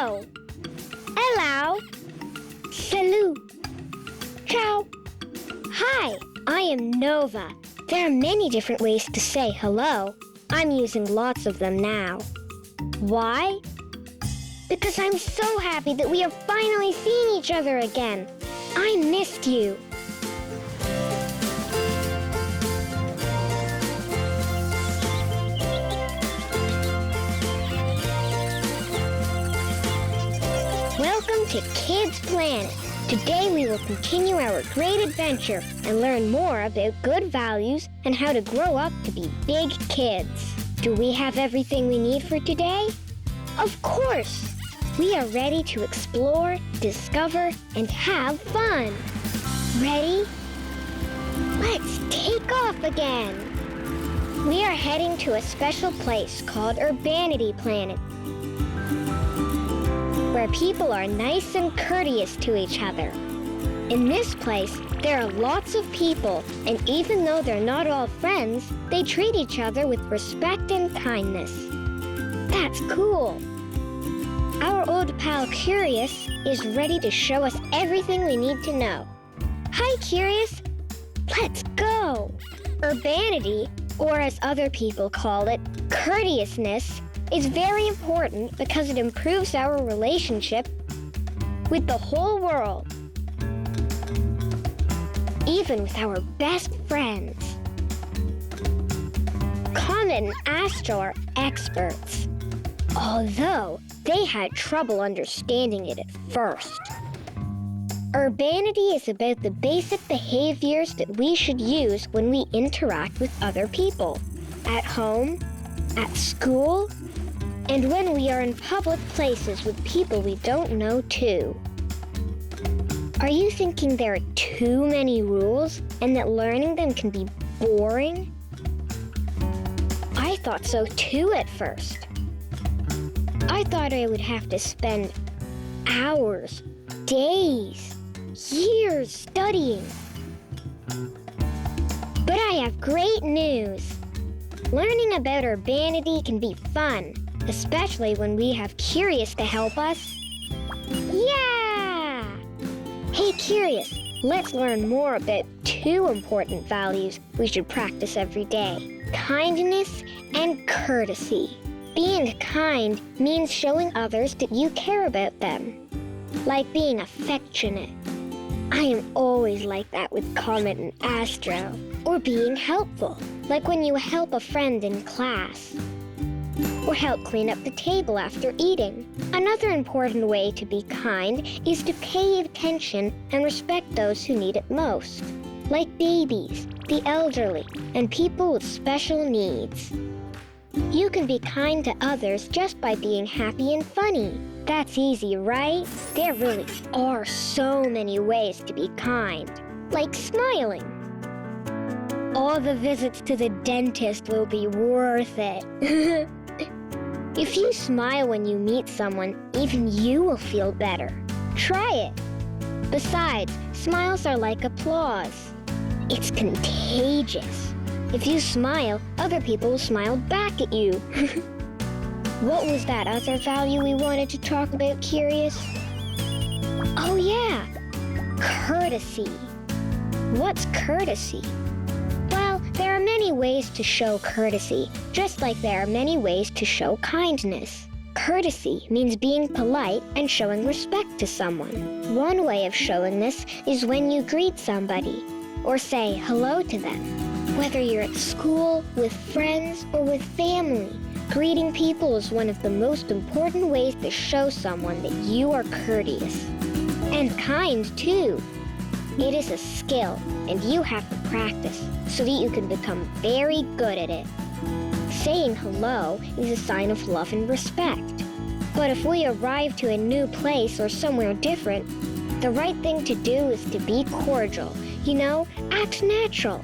Hello. Hello. Salut. Ciao. Hi, I am Nova. There are many different ways to say hello. I'm using lots of them now. Why? Because I'm so happy that we have finally seen each other again. I missed you. Welcome to Kids Planet. Today we will continue our great adventure and learn more about good values and how to grow up to be big kids. Do we have everything we need for today? Of course! We are ready to explore, discover, and have fun. Ready? Let's take off again. We are heading to a special place called Urbanity Planet, where people are nice and courteous to each other. In this place, there are lots of people, and even though they're not all friends, they treat each other with respect and kindness. That's cool. Our old pal Curious is ready to show us everything we need to know. Hi, Curious. Let's go. Urbanity, or as other people call it, courteousness, is very important because it improves our relationship with the whole world, even with our best friends. Comet and Astro are experts, although they had trouble understanding it at first. Urbanity is about the basic behaviors that we should use when we interact with other people, at home, at school, and when we are in public places with people we don't know too. Are you thinking there are too many rules and that learning them can be boring? I thought so too at first. I thought I would have to spend hours, days, years studying. But I have great news. Learning about urbanity can be fun, especially when we have Curious to help us. Yeah! Hey, Curious, let's learn more about two important values we should practice every day: kindness and courtesy. Being kind means showing others that you care about them, like being affectionate. I am always like that with Comet and Astro. Or being helpful, like when you help a friend in class. Or help clean up the table after eating. Another important way to be kind is to pay attention and respect those who need it most, like babies, the elderly, and people with special needs. You can be kind to others just by being happy and funny. That's easy, right? There really are so many ways to be kind, like smiling. All the visits to the dentist will be worth it. If you smile when you meet someone, even you will feel better. Try it. Besides, smiles are like applause. It's contagious. If you smile, other people will smile back at you. What was that other value we wanted to talk about, Curious? Oh yeah, courtesy. What's courtesy? Well, there are many ways to show courtesy, just like there are many ways to show kindness. Courtesy means being polite and showing respect to someone. One way of showing this is when you greet somebody, or say hello to them. Whether you're at school, with friends, or with family, greeting people is one of the most important ways to show someone that you are courteous. And kind, too. It is a skill, and you have to practice so that you can become very good at it. Saying hello is a sign of love and respect. But if we arrive to a new place or somewhere different, the right thing to do is to be cordial. Act natural.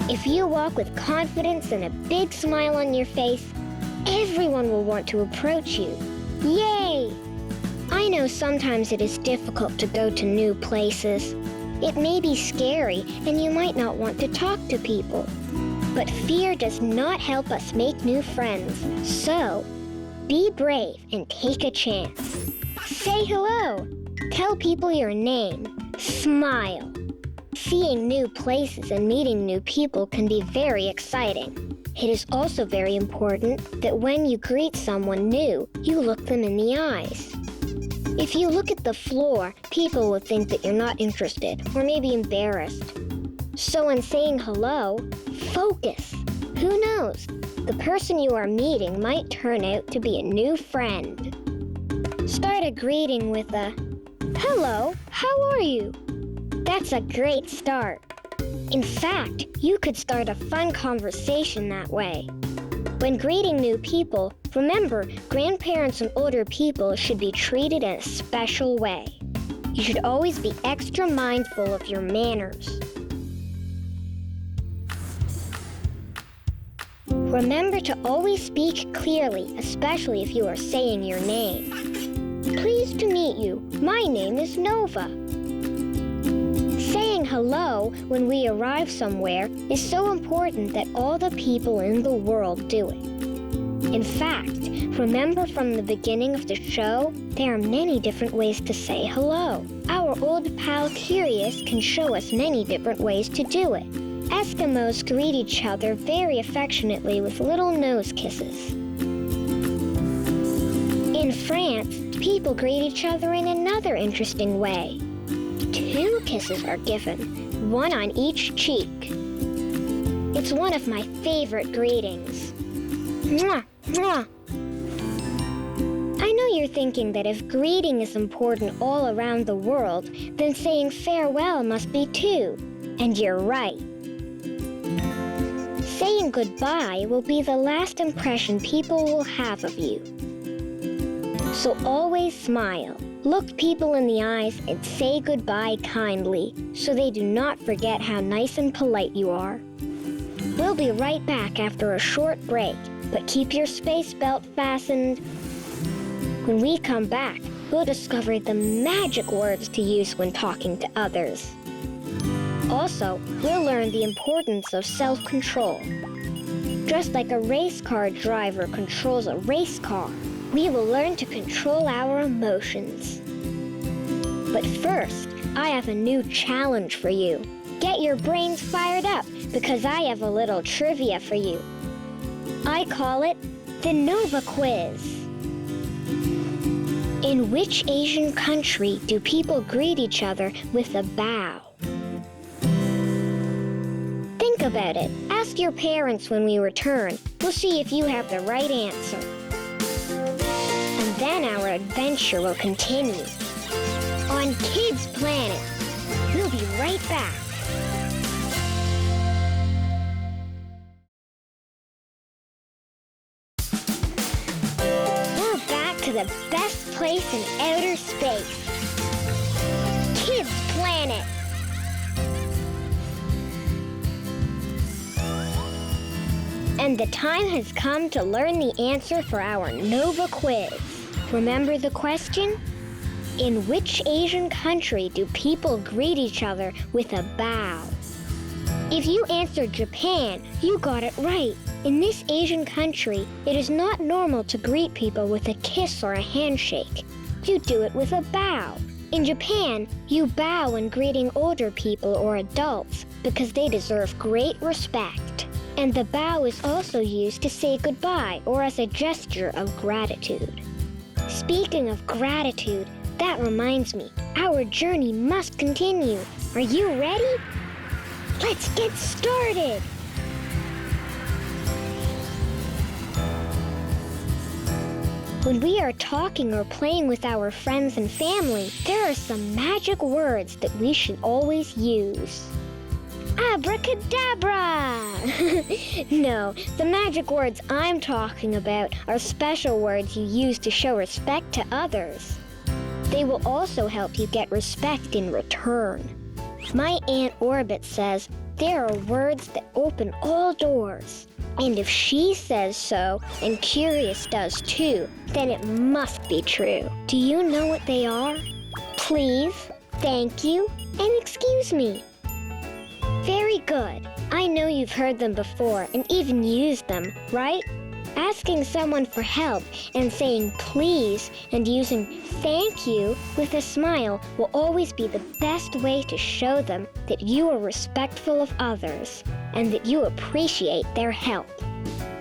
If you walk with confidence and a big smile on your face, everyone will want to approach you. Yay! I know sometimes it is difficult to go to new places. It may be scary and you might not want to talk to people. But fear does not help us make new friends. So, Be brave and take a chance. Say hello. Tell people your name. Smile. Seeing new places and meeting new people can be very exciting. It is also very important that when you greet someone new, you look them in the eyes. If you look at the floor, people will think that you're not interested or maybe embarrassed. So when saying hello, focus. Who knows? The person you are meeting might turn out to be a new friend. Start a greeting with a, "Hello, how are you?" That's a great start. In fact, you could start a fun conversation that way. When greeting new people, remember, grandparents and older people should be treated in a special way. You should always be extra mindful of your manners. Remember to always speak clearly, especially if you are saying your name. Pleased to meet you. My name is Nova. Saying hello when we arrive somewhere is so important that all the people in the world do it. In fact, remember from the beginning of the show, there are many different ways to say hello. Our old pal Curious can show us many different ways to do it. Eskimos greet each other very affectionately with little nose kisses. In France, people greet each other in another interesting way. 2 kisses are given, one on each cheek. It's one of my favorite greetings. Mwah, mwah. I know you're thinking that if greeting is important all around the world, then saying farewell must be too. And you're right. Saying goodbye will be the last impression people will have of you. So always smile. Look people in the eyes and say goodbye kindly so they do not forget how nice and polite you are. We'll be right back after a short break, but keep your space belt fastened. When we come back, we'll discover the magic words to use when talking to others. Also, we'll learn the importance of self-control. Just like a race car driver controls a race car, we will learn to control our emotions. But first, I have a new challenge for you. Get your brains fired up because I have a little trivia for you. I call it the Nova Quiz. In which Asian country do people greet each other with a bow? Think about it. Ask your parents when we return. We'll see if you have the right answer. And then our adventure will continue. On Kids Planet. We'll be right back. We're back to the best place in outer space. Kids Planet. And the time has come to learn the answer for our Nova Quiz. Remember the question? In which Asian country do people greet each other with a bow? If you answered Japan, you got it right. In this Asian country, it is not normal to greet people with a kiss or a handshake. You do it with a bow. In Japan, you bow when greeting older people or adults because they deserve great respect. And the bow is also used to say goodbye or as a gesture of gratitude. Speaking of gratitude, that reminds me, our journey must continue. Are you ready? Let's get started! When we are talking or playing with our friends and family, there are some magic words that we should always use. Abracadabra! No, the magic words I'm talking about are special words you use to show respect to others. They will also help you get respect in return. My Aunt Orbit says there are words that open all doors. And if she says so, and Curious does too, then it must be true. Do you know what they are? Please, thank you, and excuse me. Very good. I know you've heard them before and even used them, right? Asking someone for help and saying please and using thank you with a smile will always be the best way to show them that you are respectful of others and that you appreciate their help.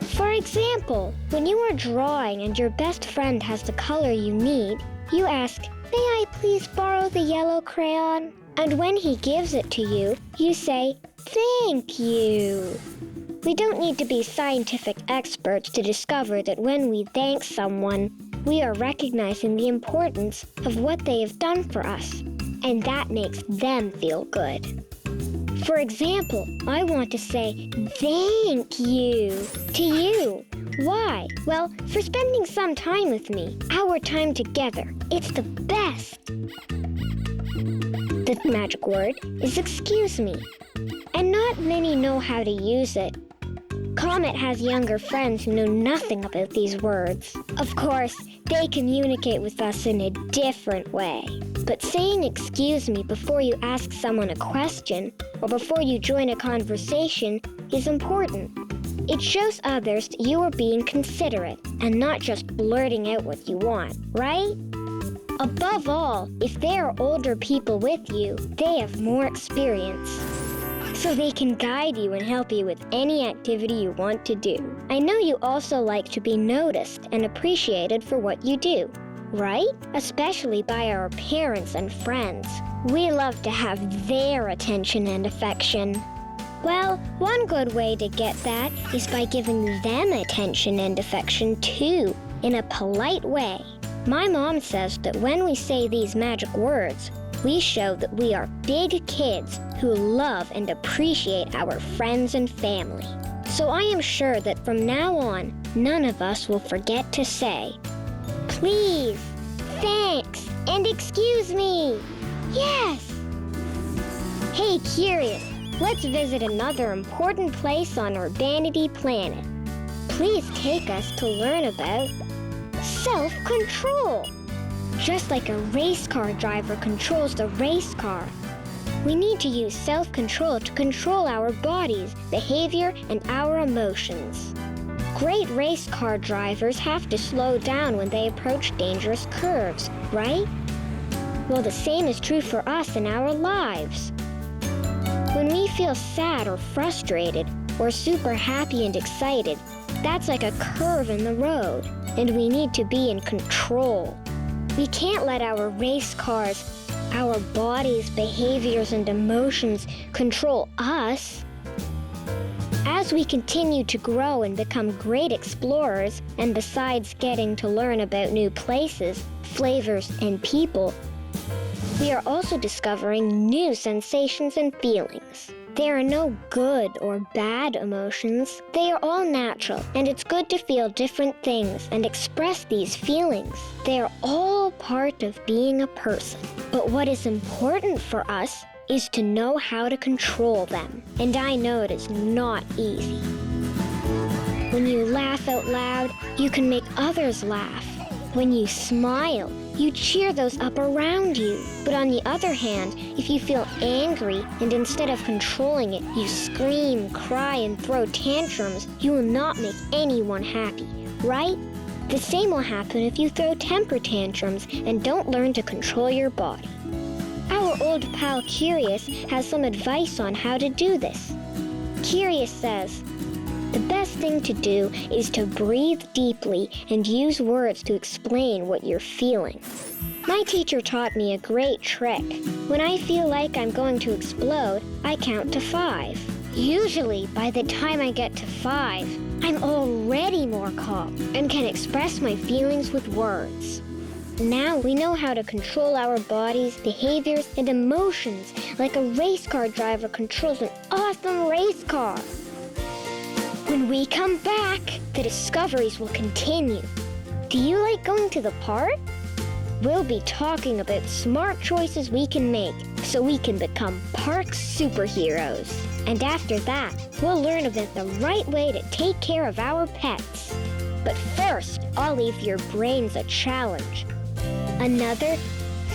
For example, when you are drawing and your best friend has the color you need, you ask, "May I please borrow the yellow crayon?" And when he gives it to you, you say, "Thank you." We don't need to be scientific experts to discover that when we thank someone, we are recognizing the importance of what they have done for us, and that makes them feel good. For example, I want to say thank you to you. Why? Well, for spending some time with me. Our time together. It's the best. The magic word is excuse me, and not many know how to use it. Comet has younger friends who know nothing about these words. Of course, they communicate with us in a different way. But saying excuse me before you ask someone a question or before you join a conversation is important. It shows others that you are being considerate and not just blurting out what you want, right? Above all, if there are older people with you, they have more experience, so they can guide you and help you with any activity you want to do. I know you also like to be noticed and appreciated for what you do, right? Especially by our parents and friends. We love to have their attention and affection. Well, one good way to get that is by giving them attention and affection too, in a polite way. My mom says that when we say these magic words, we show that we are big kids who love and appreciate our friends and family. So I am sure that from now on, none of us will forget to say, please, thanks, and excuse me. Yes! Hey, curious, let's visit another important place on Urbanity planet. Please take us to learn about self-control. Just like a race car driver controls the race car, we need to use self-control to control our bodies, behavior, and our emotions. Great race car drivers have to slow down when they approach dangerous curves, right? Well, the same is true for us in our lives. When we feel sad or frustrated, or super happy and excited, that's like a curve in the road, and we need to be in control. We can't let our race cars, our bodies, behaviors, and emotions control us. As we continue to grow and become great explorers, and besides getting to learn about new places, flavors, and people, we are also discovering new sensations and feelings. There are no good or bad emotions. They are all natural, and it's good to feel different things and express these feelings. They are all part of being a person. But what is important for us is to know how to control them. And I know it is not easy. When you laugh out loud, you can make others laugh. When you smile, you cheer those up around you. But on the other hand, if you feel angry and instead of controlling it, you scream, cry, and throw tantrums, you will not make anyone happy, right? The same will happen if you throw temper tantrums and don't learn to control your body. Our old pal Curious has some advice on how to do this. Curious says, the best thing to do is to breathe deeply and use words to explain what you're feeling. My teacher taught me a great trick. When I feel like I'm going to explode, I count to 5. Usually, by the time I get to 5, I'm already more calm and can express my feelings with words. Now we know how to control our bodies, behaviors, and emotions like a race car driver controls an awesome race car. When we come back, the discoveries will continue. Do you like going to the park? We'll be talking about smart choices we can make so we can become park superheroes. And after that, we'll learn about the right way to take care of our pets. But first, I'll leave your brains a challenge. Another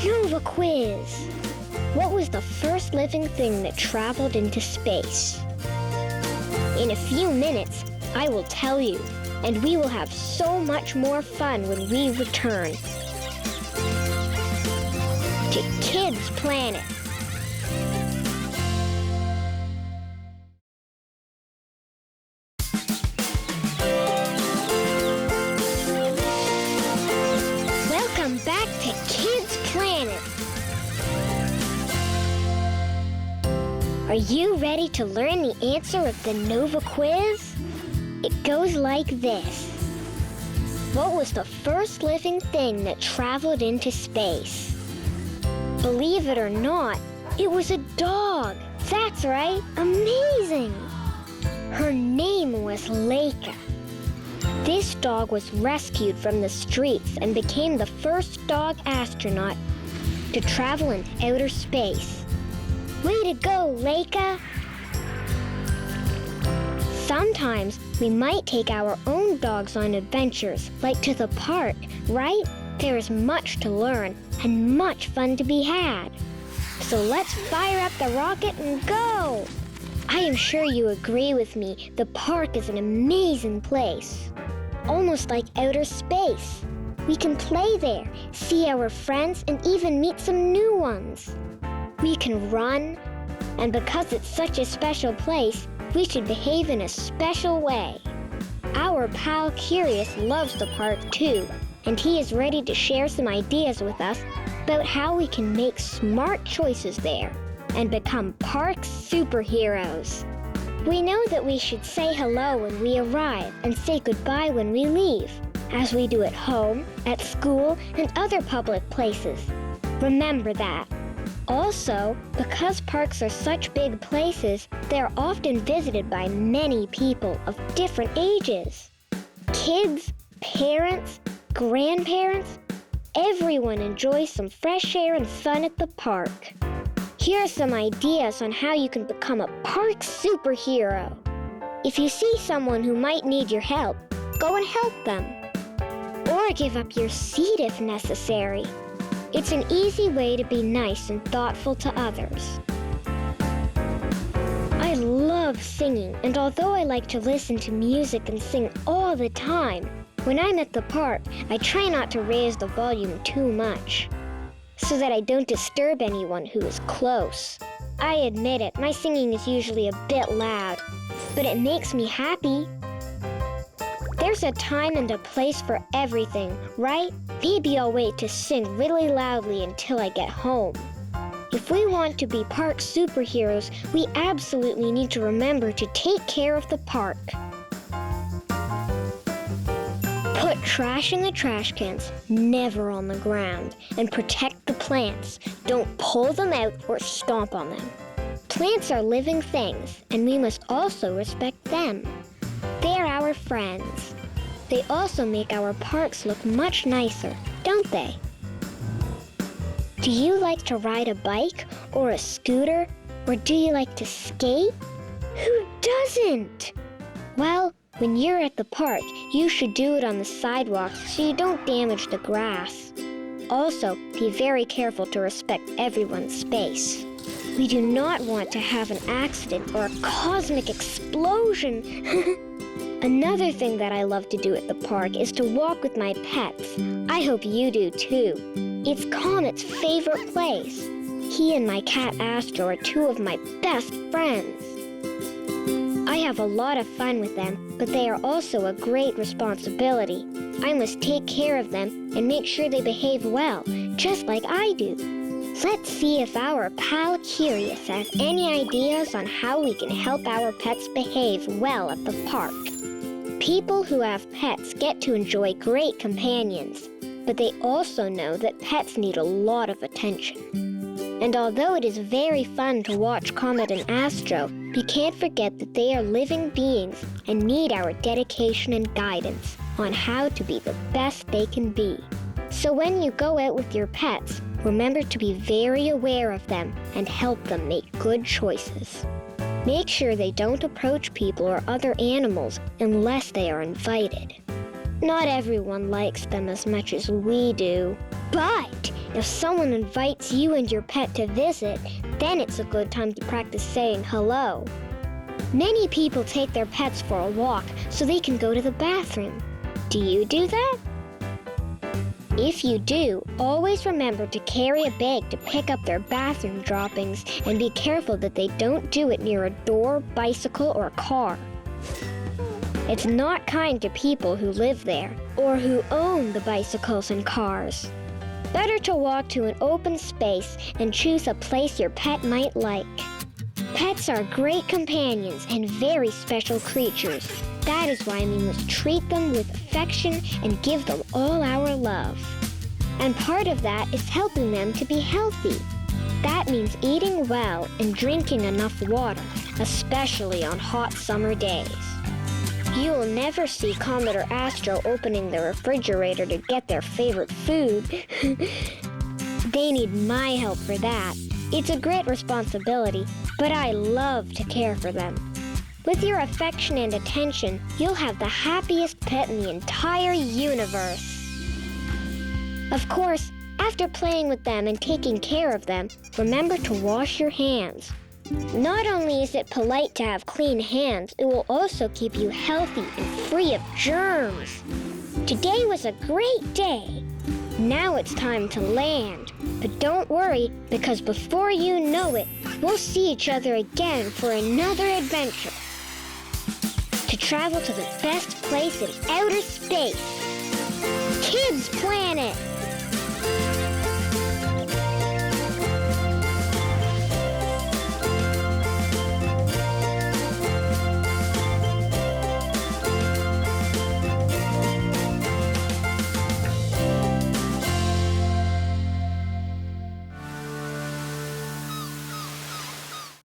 Nova quiz. What was the first living thing that traveled into space? In a few minutes, I will tell you. and we will have so much more fun when we return to Kids Planet. Welcome back to Kids Planet. Are you ready to learn the answer of the Nova quiz? It goes like this. What was the first living thing that traveled into space? Believe it or not, it was a dog. That's right, amazing. Her name was Leica. This dog was rescued from the streets and became the first dog astronaut to travel in outer space. Way to go, Leica! Sometimes we might take our own dogs on adventures, like to the park, right? There is much to learn and much fun to be had. So let's fire up the rocket and go! I am sure you agree with me, the park is an amazing place. Almost like outer space. We can play there, see our friends, and even meet some new ones. We can run, and because it's such a special place, we should behave in a special way. Our pal Curious loves the park too, and he is ready to share some ideas with us about how we can make smart choices there and become park superheroes. We know that we should say hello when we arrive and say goodbye when we leave, as we do at home, at school, and other public places. Remember that. Also, because parks are such big places, they are often visited by many people of different ages. Kids, parents, grandparents, everyone enjoys some fresh air and fun at the park. Here are some ideas on how you can become a park superhero. If you see someone who might need your help, go and help them. Or give up your seat if necessary. It's an easy way to be nice and thoughtful to others. I love singing, and although I like to listen to music and sing all the time, when I'm at the park, I try not to raise the volume too much, so that I don't disturb anyone who is close. I admit it, my singing is usually a bit loud, but it makes me happy. There's a time and a place for everything, right? Maybe I'll wait to sing really loudly until I get home. If we want to be park superheroes, we absolutely need to remember to take care of the park. Put trash in the trash cans, never on the ground, and protect the plants. Don't pull them out or stomp on them. Plants are living things, and we must also respect them. They're our friends. They also make our parks look much nicer, don't they? Do you like to ride a bike or a scooter? Or do you like to skate? Who doesn't? Well, when you're at the park, you should do it on the sidewalks so you don't damage the grass. Also, be very careful to respect everyone's space. We do not want to have an accident or a cosmic explosion. Another thing that I love to do at the park is to walk with my pets. I hope you do too. It's Comet's favorite place. He and my cat Astro are two of my best friends. I have a lot of fun with them, but they are also a great responsibility. I must take care of them and make sure they behave well, just like I do. Let's see if our pal Curious has any ideas on how we can help our pets behave well at the park. People who have pets get to enjoy great companions, but they also know that pets need a lot of attention. And although it is very fun to watch Comet and Astro, we can't forget that they are living beings and need our dedication and guidance on how to be the best they can be. So when you go out with your pets, remember to be very aware of them and help them make good choices. Make sure they don't approach people or other animals unless they are invited. Not everyone likes them as much as we do. But if someone invites you and your pet to visit, then it's a good time to practice saying hello. Many people take their pets for a walk so they can go to the bathroom. Do you do that? If you do, always remember to carry a bag to pick up their bathroom droppings and be careful that they don't do it near a door, bicycle, or car. It's not kind to people who live there or who own the bicycles and cars. Better to walk to an open space and choose a place your pet might like. Pets are great companions and very special creatures. That is why we must treat them with affection and give them all our love. And part of that is helping them to be healthy. That means eating well and drinking enough water, especially on hot summer days. You will never see Commodore Astro opening the refrigerator to get their favorite food. They need my help for that. It's a great responsibility, but I love to care for them. With your affection and attention, you'll have the happiest pet in the entire universe. Of course, after playing with them and taking care of them, remember to wash your hands. Not only is it polite to have clean hands, it will also keep you healthy and free of germs. Today was a great day. Now it's time to land. But don't worry, because before you know it, we'll see each other again for another adventure. To travel to the best place in outer space, Kids Planet!